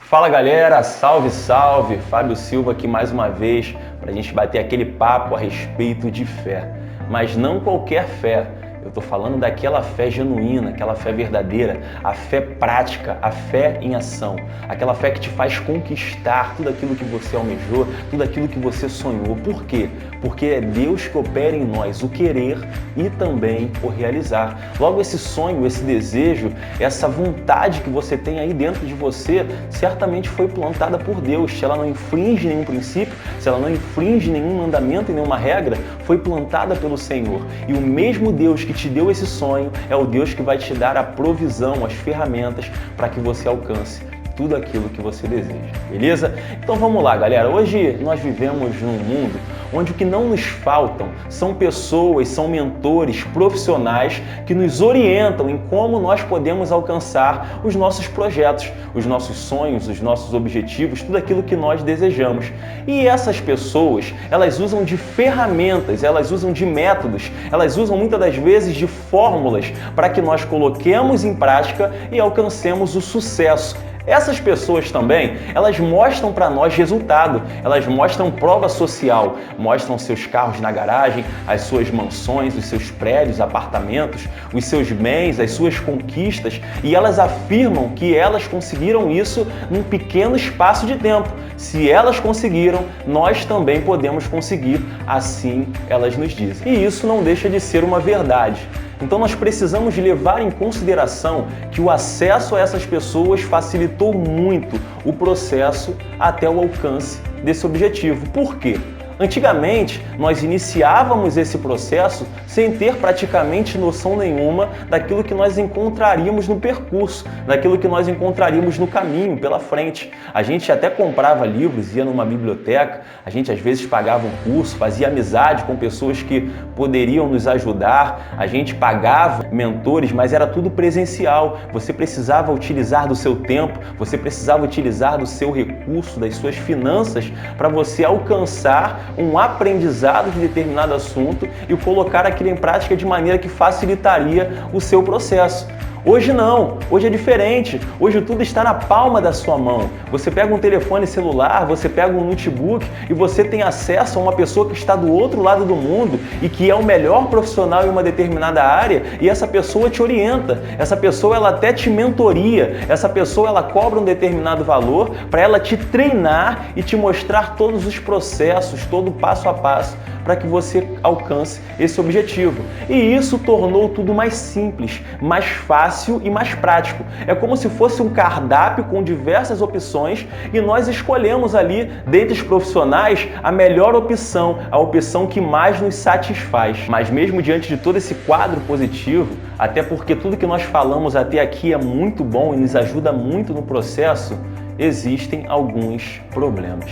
Fala galera, salve, salve! Fábio Silva aqui mais uma vez para a gente bater aquele papo a respeito de fé. Mas não qualquer fé, eu tô falando daquela fé genuína, aquela fé verdadeira, a fé prática, a fé em ação, aquela fé que te faz conquistar tudo aquilo que você almejou, tudo aquilo que você sonhou. Por quê? Porque é Deus que opera em nós o querer e também o realizar. Logo, esse sonho, esse desejo, essa vontade que você tem aí dentro de você, certamente foi plantada por Deus. Se ela não infringe nenhum princípio, se ela não infringe nenhum mandamento e nenhuma regra, foi plantada pelo Senhor. E o mesmo Deus que te deu esse sonho é o Deus que vai te dar a provisão, as ferramentas para que você alcance tudo aquilo que você deseja, beleza? Então vamos lá, galera. Hoje nós vivemos num mundo onde o que não nos faltam são pessoas, são mentores profissionais que nos orientam em como nós podemos alcançar os nossos projetos, os nossos sonhos, os nossos objetivos, tudo aquilo que nós desejamos. E essas pessoas, elas usam de ferramentas, elas usam de métodos, elas usam muitas das vezes de fórmulas para que nós coloquemos em prática e alcancemos o sucesso. Essas pessoas também, elas mostram para nós resultado, elas mostram prova social, mostram seus carros na garagem, as suas mansões, os seus prédios, apartamentos, os seus bens, as suas conquistas, e elas afirmam que elas conseguiram isso num pequeno espaço de tempo. Se elas conseguiram, nós também podemos conseguir, assim elas nos dizem. E isso não deixa de ser uma verdade. Então nós precisamos levar em consideração que o acesso a essas pessoas facilitou muito o processo até o alcance desse objetivo. Por quê? Antigamente, nós iniciávamos esse processo sem ter praticamente noção nenhuma daquilo que nós encontraríamos no percurso, daquilo que nós encontraríamos no caminho, pela frente. A gente até comprava livros, ia numa biblioteca, a gente às vezes pagava um curso, fazia amizade com pessoas que poderiam nos ajudar, a gente pagava mentores, mas era tudo presencial. Você precisava utilizar do seu tempo, você precisava utilizar do seu recurso, das suas finanças, para você alcançar um aprendizado de determinado assunto e colocar aquilo em prática de maneira que facilitaria o seu processo. Hoje não, hoje é diferente, hoje tudo está na palma da sua mão. Você pega um telefone celular, você pega um notebook e você tem acesso a uma pessoa que está do outro lado do mundo e que é o melhor profissional em uma determinada área, e essa pessoa te orienta, essa pessoa ela até te mentoria, essa pessoa ela cobra um determinado valor para ela te treinar e te mostrar todos os processos, todo o passo a passo para que você alcance esse objetivo. E isso tornou tudo mais simples, mais fácil e mais prático. É como se fosse um cardápio com diversas opções e nós escolhemos ali, dentre os profissionais, a melhor opção, a opção que mais nos satisfaz. Mas mesmo diante de todo esse quadro positivo, até porque tudo que nós falamos até aqui é muito bom e nos ajuda muito no processo, existem alguns problemas.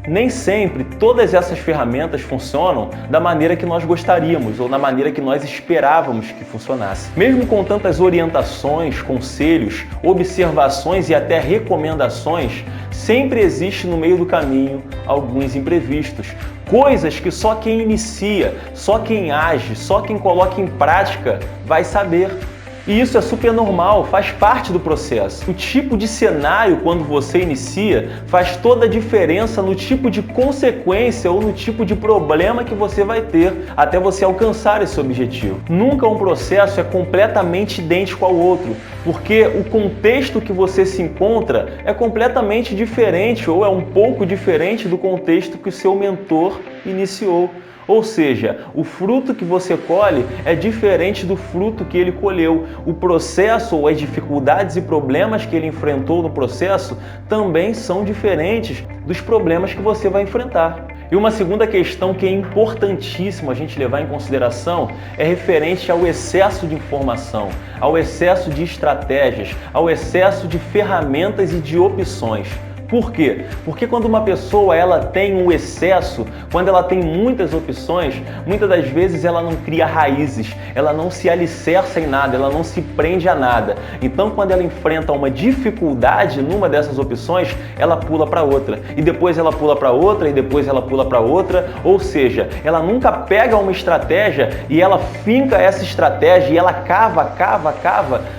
Nem sempre todas essas ferramentas funcionam da maneira que nós gostaríamos ou da maneira que nós esperávamos que funcionasse. Mesmo com tantas orientações, conselhos, observações e até recomendações, sempre existe no meio do caminho alguns imprevistos. Coisas que só quem inicia, só quem age, só quem coloca em prática vai saber. E isso é super normal, faz parte do processo. O tipo de cenário quando você inicia faz toda a diferença no tipo de consequência ou no tipo de problema que você vai ter até você alcançar esse objetivo. Nunca um processo é completamente idêntico ao outro, porque o contexto que você se encontra é completamente diferente ou é um pouco diferente do contexto que o seu mentor iniciou. Ou seja, o fruto que você colhe é diferente do fruto que ele colheu. O processo ou as dificuldades e problemas que ele enfrentou no processo também são diferentes dos problemas que você vai enfrentar. E uma segunda questão que é importantíssima a gente levar em consideração é referente ao excesso de informação, ao excesso de estratégias, ao excesso de ferramentas e de opções. Por quê? Porque quando uma pessoa ela tem um excesso, quando ela tem muitas opções, muitas das vezes ela não cria raízes, ela não se alicerça em nada, ela não se prende a nada. Então, quando ela enfrenta uma dificuldade numa dessas opções, ela pula para outra. E depois ela pula para outra, e depois ela pula para outra. Ou seja, ela nunca pega uma estratégia e ela finca essa estratégia e ela cava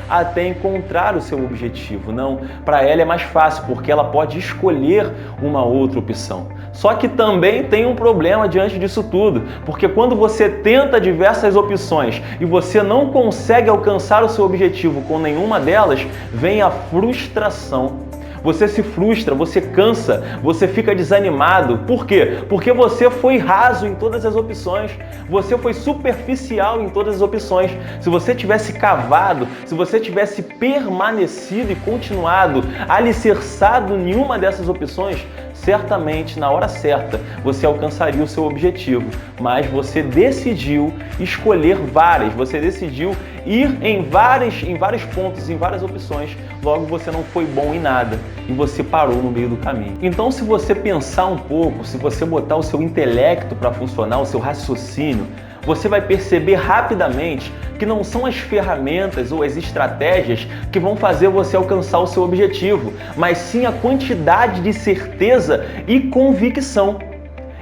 até encontrar o seu objetivo. Não, para ela é mais fácil, porque ela pode escolher uma outra opção. Só que também tem um problema diante disso tudo, porque quando você tenta diversas opções e você não consegue alcançar o seu objetivo com nenhuma delas, vem a frustração. Você se frustra, você cansa, você fica desanimado. Por quê? Porque você foi raso em todas as opções, você foi superficial em todas as opções. Se você tivesse cavado, se você tivesse permanecido e continuado alicerçado em uma dessas opções, certamente, na hora certa, você alcançaria o seu objetivo. Mas você decidiu escolher várias, você decidiu ir em vários pontos, em várias opções. Logo, você não foi bom em nada e você parou no meio do caminho. Então, se você pensar um pouco, se você botar o seu intelecto para funcionar, o seu raciocínio, você vai perceber rapidamente que não são as ferramentas ou as estratégias que vão fazer você alcançar o seu objetivo, mas sim a quantidade de certeza e convicção.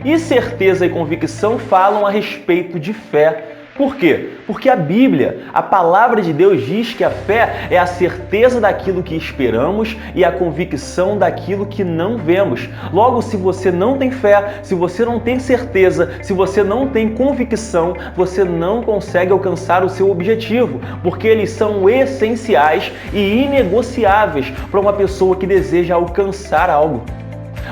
E certeza e convicção falam a respeito de fé. Por quê? Porque a Bíblia, a palavra de Deus diz que a fé é a certeza daquilo que esperamos e a convicção daquilo que não vemos. Logo, se você não tem fé, se você não tem certeza, se você não tem convicção, você não consegue alcançar o seu objetivo, porque eles são essenciais e inegociáveis para uma pessoa que deseja alcançar algo.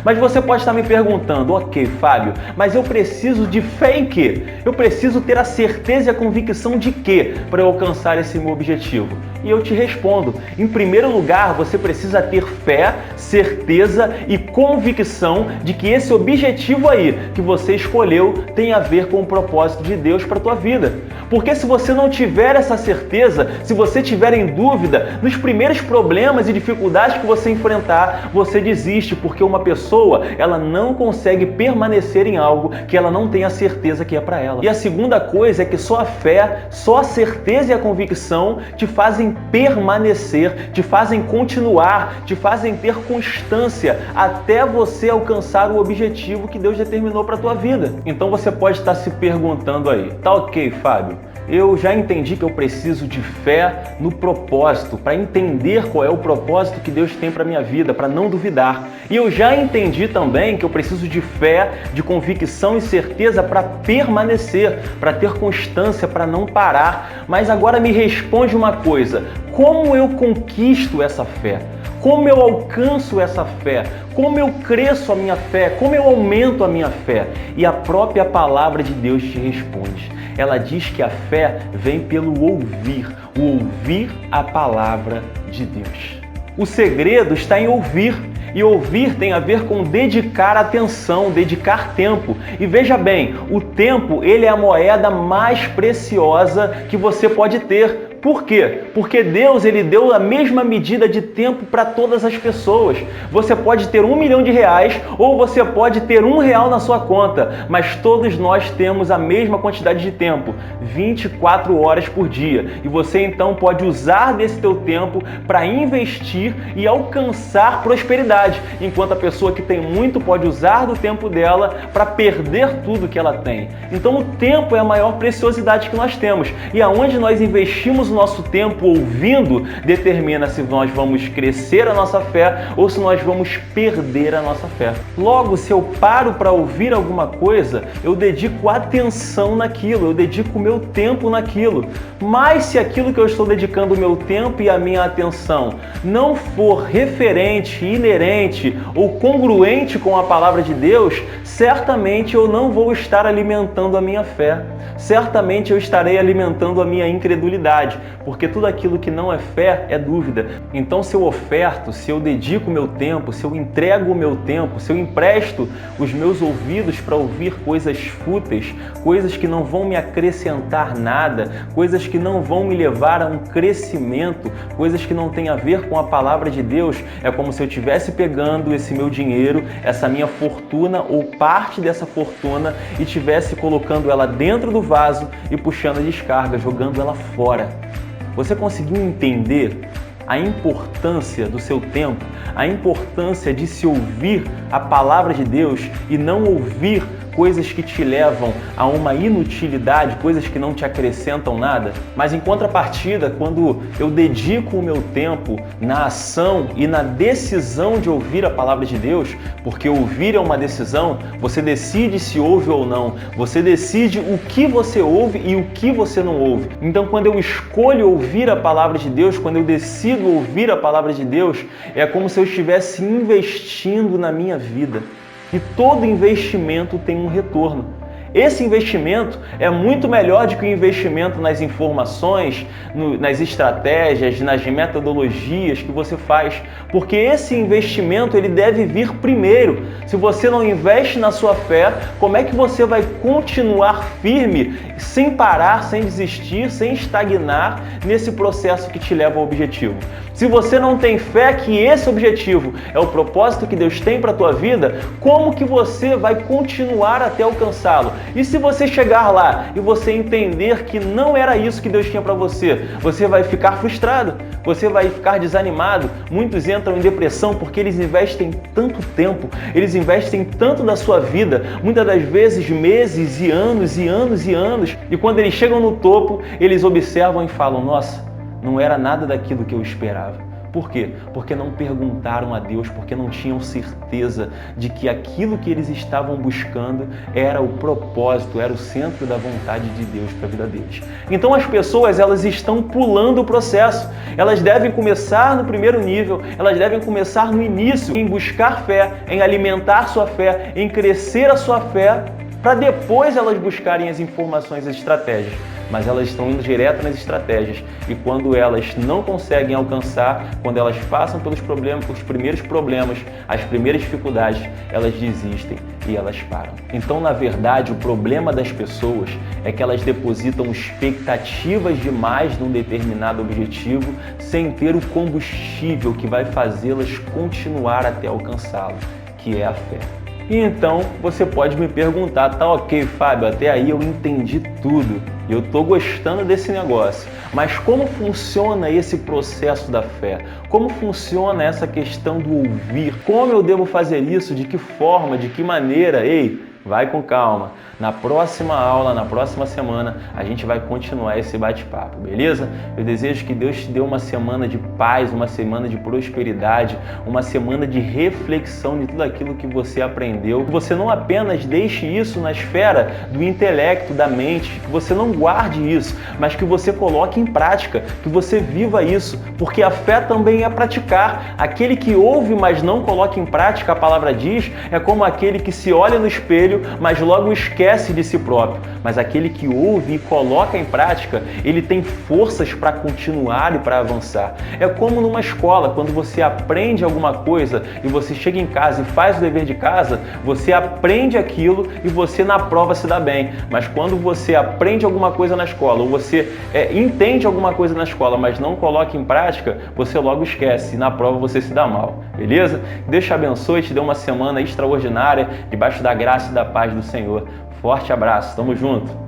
Mas você pode estar me perguntando, ok, Fábio, mas eu preciso de fé em quê? Eu preciso ter a certeza e a convicção de quê para eu alcançar esse meu objetivo? E eu te respondo, em primeiro lugar, você precisa ter fé, certeza e convicção de que esse objetivo aí que você escolheu tem a ver com o propósito de Deus para a tua vida. Porque se você não tiver essa certeza, se você tiver em dúvida, nos primeiros problemas e dificuldades que você enfrentar, você desiste, porque uma pessoa, ela não consegue permanecer em algo que ela não tem a certeza que é para ela. E a segunda coisa é que só a fé, só a certeza e a convicção te fazem permanecer, te fazem continuar, te fazem ter constância até você alcançar o objetivo que Deus determinou para a tua vida. Então você pode estar se perguntando aí, tá ok, Fábio? Eu já entendi que eu preciso de fé no propósito, para entender qual é o propósito que Deus tem para minha vida, para não duvidar. E eu já entendi também que eu preciso de fé, de convicção e certeza para permanecer, para ter constância, para não parar. Mas agora me responde uma coisa, como eu conquisto essa fé? Como eu alcanço essa fé? Como eu cresço a minha fé? Como eu aumento a minha fé? E a própria palavra de Deus te responde. Ela diz que a fé vem pelo ouvir, o ouvir a palavra de Deus. O segredo está em ouvir. E ouvir tem a ver com dedicar atenção, dedicar tempo. E veja bem, o tempo, ele é a moeda mais preciosa que você pode ter. Por quê? Porque Deus, ele deu a mesma medida de tempo para todas as pessoas. Você pode ter R$1 milhão ou você pode ter R$1 na sua conta, mas todos nós temos a mesma quantidade de tempo, 24 horas por dia. E você então pode usar desse teu tempo para investir e alcançar prosperidade, enquanto a pessoa que tem muito pode usar do tempo dela para perder tudo que ela tem. Então o tempo é a maior preciosidade que nós temos. E aonde nós investimos o nosso tempo ouvindo determina se nós vamos crescer a nossa fé ou se nós vamos perder a nossa fé. Logo, se eu paro para ouvir alguma coisa, eu dedico atenção naquilo, eu dedico o meu tempo naquilo. Mas se aquilo que eu estou dedicando o meu tempo e a minha atenção não for referente, inerente ou congruente com a palavra de Deus, certamente eu não vou estar alimentando a minha fé. Certamente eu estarei alimentando a minha incredulidade. verdade, porque tudo aquilo que não é fé é dúvida. Então, se eu oferto, se eu dedico o meu tempo, se eu entrego o meu tempo, se eu empresto os meus ouvidos para ouvir coisas fúteis, coisas que não vão me acrescentar nada, coisas que não vão me levar a um crescimento, coisas que não têm a ver com a palavra de Deus, é como se eu estivesse pegando esse meu dinheiro, essa minha fortuna ou parte dessa fortuna e estivesse colocando ela dentro do vaso e puxando a descarga, jogando ela fora. Você conseguiu entender a importância do seu tempo, a importância de se ouvir a palavra de Deus e não ouvir coisas que te levam a uma inutilidade, coisas que não te acrescentam nada? Mas em contrapartida, quando eu dedico o meu tempo na ação e na decisão de ouvir a palavra de Deus, porque ouvir é uma decisão, você decide se ouve ou não, você decide o que você ouve e o que você não ouve. Então, quando eu escolho ouvir a palavra de Deus, quando eu decido ouvir a palavra de Deus, é como se eu estivesse investindo na minha vida. E todo investimento tem um retorno. Esse investimento é muito melhor do que o investimento nas informações, nas estratégias, nas metodologias que você faz, porque esse investimento ele deve vir primeiro. Se você não investe na sua fé, como é que você vai continuar firme, sem parar, sem desistir, sem estagnar nesse processo que te leva ao objetivo? Se você não tem fé que esse objetivo é o propósito que Deus tem para a tua vida, como que você vai continuar até alcançá-lo? E se você chegar lá e você entender que não era isso que Deus tinha para você, você vai ficar frustrado, você vai ficar desanimado. Muitos entram em depressão porque eles investem tanto tempo, eles investem tanto da sua vida, muitas das vezes meses e anos e anos e anos, e quando eles chegam no topo, eles observam e falam: nossa, não era nada daquilo que eu esperava. Por quê? Porque não perguntaram a Deus, porque não tinham certeza de que aquilo que eles estavam buscando era o propósito, era o centro da vontade de Deus para a vida deles. Então as pessoas, elas estão pulando o processo. Elas devem começar no primeiro nível, elas devem começar no início, em buscar fé, em alimentar sua fé, em crescer a sua fé, para depois elas buscarem as informações e as estratégias. Mas elas estão indo direto nas estratégias, e quando elas não conseguem alcançar, quando elas passam pelos problemas, os primeiros problemas, as primeiras dificuldades, elas desistem e elas param. Então, na verdade, o problema das pessoas é que elas depositam expectativas demais num determinado objetivo sem ter o combustível que vai fazê-las continuar até alcançá-lo, que é a fé. E então você pode me perguntar: tá ok, Fábio, até aí eu entendi tudo, eu estou gostando desse negócio, mas como funciona esse processo da fé? Como funciona essa questão do ouvir? Como eu devo fazer isso? De que forma? De que maneira? Ei, vai com calma. Na próxima aula, na próxima semana, a gente vai continuar esse bate-papo, beleza? Eu desejo que Deus te dê uma semana de paz, uma semana de prosperidade, uma semana de reflexão de tudo aquilo que você aprendeu. Que você não apenas deixe isso na esfera do intelecto, da mente, que você não guarde isso, mas que você coloque em prática, que você viva isso, porque a fé também é praticar. Aquele que ouve, mas não coloca em prática, a palavra diz, é como aquele que se olha no espelho, mas logo esquece de si próprio. Mas aquele que ouve e coloca em prática, ele tem forças para continuar e para avançar. É como numa escola, quando você aprende alguma coisa e você chega em casa e faz o dever de casa, você aprende aquilo e você na prova se dá bem. Mas quando você aprende alguma coisa na escola, ou você entende alguma coisa na escola, mas não coloca em prática, você logo esquece e na prova você se dá mal. Beleza? Deus te abençoe, te dê uma semana extraordinária, debaixo da graça e da paz do Senhor. Forte abraço, tamo junto!